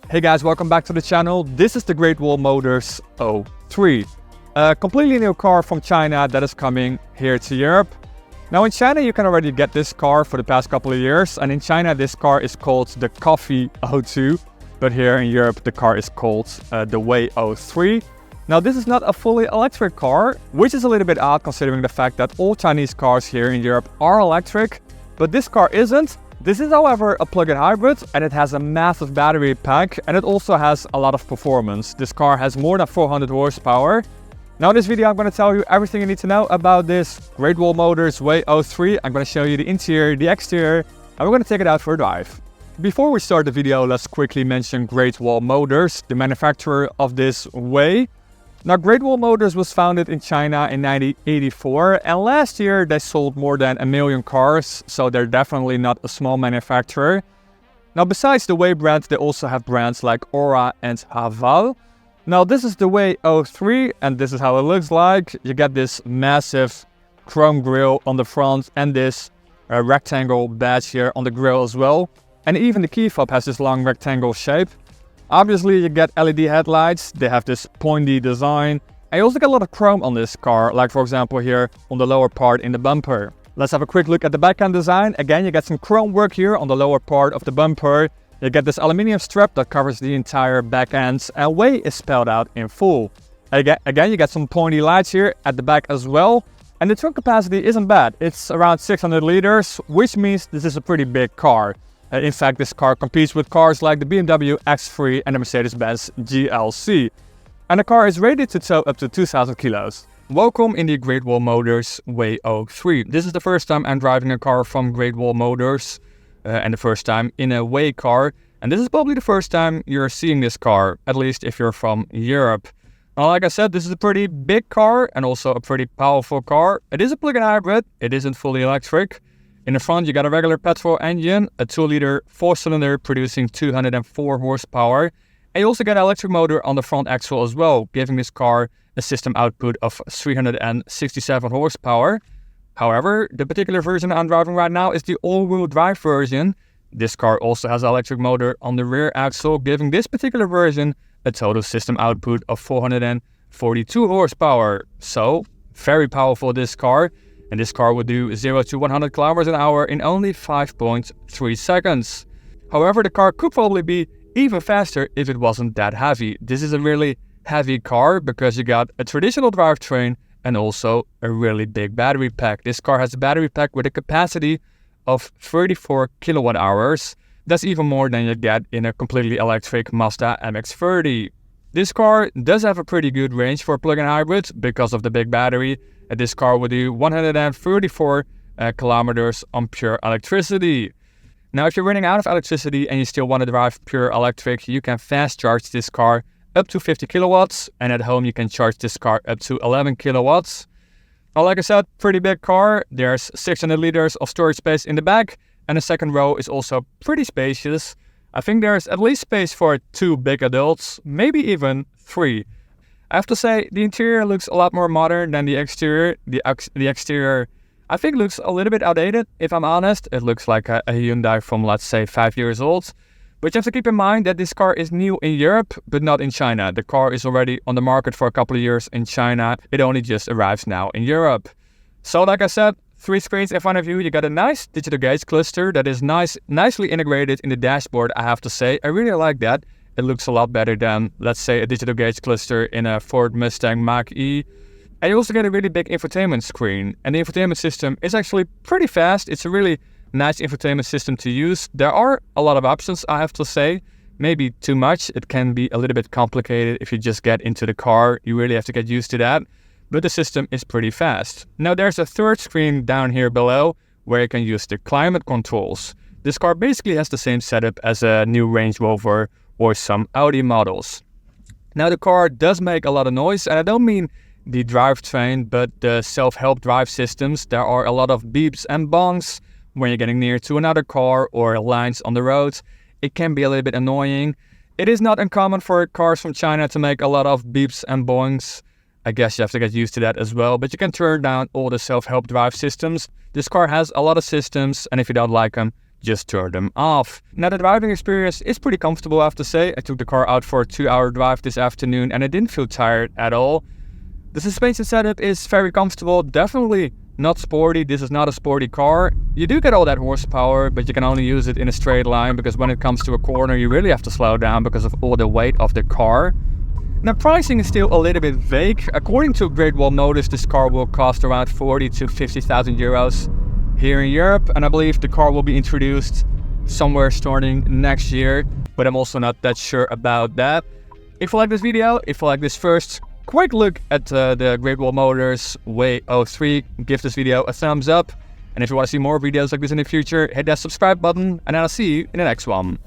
Hey guys, welcome back to the channel. This is the Great Wall Motors 03. A completely new car from China that is coming here to Europe. Now in China you can already get this car for the past couple of years, and in China this car is called the Coffee 02, but here in Europe the car is called the Wey 03. Now this is not a fully electric car, which is a little bit odd considering the fact that all Chinese cars here in Europe are electric, but this car isn't. This is however a plug-in hybrid, and it has a massive battery pack, and it also has a lot of performance. This car has more than 400 horsepower. Now in this video I'm going to tell you everything you need to know about this Great Wall Motors Wey 03. I'm going to show you the interior, the exterior, and we're going to take it out for a drive. Before we start the video, let's quickly mention Great Wall Motors, the manufacturer of this Wey. Now Great Wall Motors was founded in China in 1984, and last year they sold more than 1 million cars, so they're definitely not a small manufacturer. Now besides the Wey brand, they also have brands like Aura and Haval. Now this is the Wey 03, and this is how it looks like. You get this massive chrome grille on the front and this rectangle badge here on the grille as well. And even the key fob has this long rectangle shape. Obviously you get LED headlights, they have this pointy design. And you also get a lot of chrome on this car, like for example here on the lower part in the bumper. Let's have a quick look at the back end design. Again, you get some chrome work here on the lower part of the bumper. You get this aluminium strap that covers the entire back end, and Wey is spelled out in full. Again, you get some pointy lights here at the back as well. And the trunk capacity isn't bad. It's around 600 liters, which means this is a pretty big car. In fact, this car competes with cars like the BMW X3 and the Mercedes-Benz GLC. And the car is rated to tow up to 2,000 kilos. Welcome in the Great Wall Motors Wey 03. This is the first time I'm driving a car from Great Wall Motors and the first time in a Wey car. And this is probably the first time you're seeing this car, at least if you're from Europe. Now, like I said, this is a pretty big car and also a pretty powerful car. It is a plug-in hybrid, it isn't fully electric. In the front, you got a regular petrol engine, a 2-liter 4-cylinder producing 204 horsepower. And you also get an electric motor on the front axle as well, giving this car a system output of 367 horsepower. However, the particular version I'm driving right now is the all-wheel drive version. This car also has an electric motor on the rear axle, giving this particular version a total system output of 442 horsepower. So, very powerful this car. And this car will do 0 to 100 kilometers an hour in only 5.3 seconds. However, the car could probably be even faster if it wasn't that heavy. This is a really heavy car because you got a traditional drivetrain and also a really big battery pack. This car has a battery pack with a capacity of 34 kilowatt hours. That's even more than you get in a completely electric Mazda MX-30. This car does have a pretty good range for a plug-in hybrid because of the big battery. This car will do 134 kilometers on pure electricity. Now, if you're running out of electricity and you still want to drive pure electric, you can fast charge this car up to 50 kilowatts. And at home, you can charge this car up to 11 kilowatts. Now, like I said, pretty big car. There's 600 liters of storage space in the back. And the second row is also pretty spacious. I think there's at least space for 2 big adults, maybe even 3. I have to say, the interior looks a lot more modern than the exterior. The exterior, I think, looks a little bit outdated, if I'm honest. It looks like a Hyundai from, let's say, 5 years old. But you have to keep in mind that this car is new in Europe, but not in China. The car is already on the market for a couple of years in China. It only just arrives now in Europe. So, like I said, 3 screens in front of you. You got a nice digital gauge cluster that is nicely integrated in the dashboard, I have to say. I really like that. It looks a lot better than, let's say, a digital gauge cluster in a Ford Mustang Mach-E. And you also get a really big infotainment screen. And the infotainment system is actually pretty fast. It's a really nice infotainment system to use. There are a lot of options, I have to say. Maybe too much. It can be a little bit complicated if you just get into the car. You really have to get used to that. But the system is pretty fast. Now there's a third screen down here below where you can use the climate controls. This car basically has the same setup as a new Range Rover or some Audi models. Now the car does make a lot of noise, and I don't mean the drivetrain, but the self-help drive systems. There are a lot of beeps and bongs when you're getting near to another car or lines on the road. It can be a little bit annoying. It is not uncommon for cars from China to make a lot of beeps and bongs. I guess you have to get used to that as well, but you can turn down all the self-help drive systems. This car has a lot of systems, and if you don't like them, just turn them off. Now the driving experience is pretty comfortable, I have to say. I took the car out for a 2-hour drive this afternoon and I didn't feel tired at all. The suspension setup is very comfortable, definitely not sporty. This is not a sporty car. You do get all that horsepower, but you can only use it in a straight line because when it comes to a corner, you really have to slow down because of all the weight of the car. Now pricing is still a little bit vague. According to Great Wall Motors, this car will cost around 40 to 50,000 euros here in Europe, and I believe the car will be introduced somewhere starting next year, but I'm also not that sure about that. If you like this video, if you like this first quick look at the Great Wall Motors Wey 03, give this video a thumbs up, and if you want to see more videos like this in the future, hit that subscribe button, and I'll see you in the next one.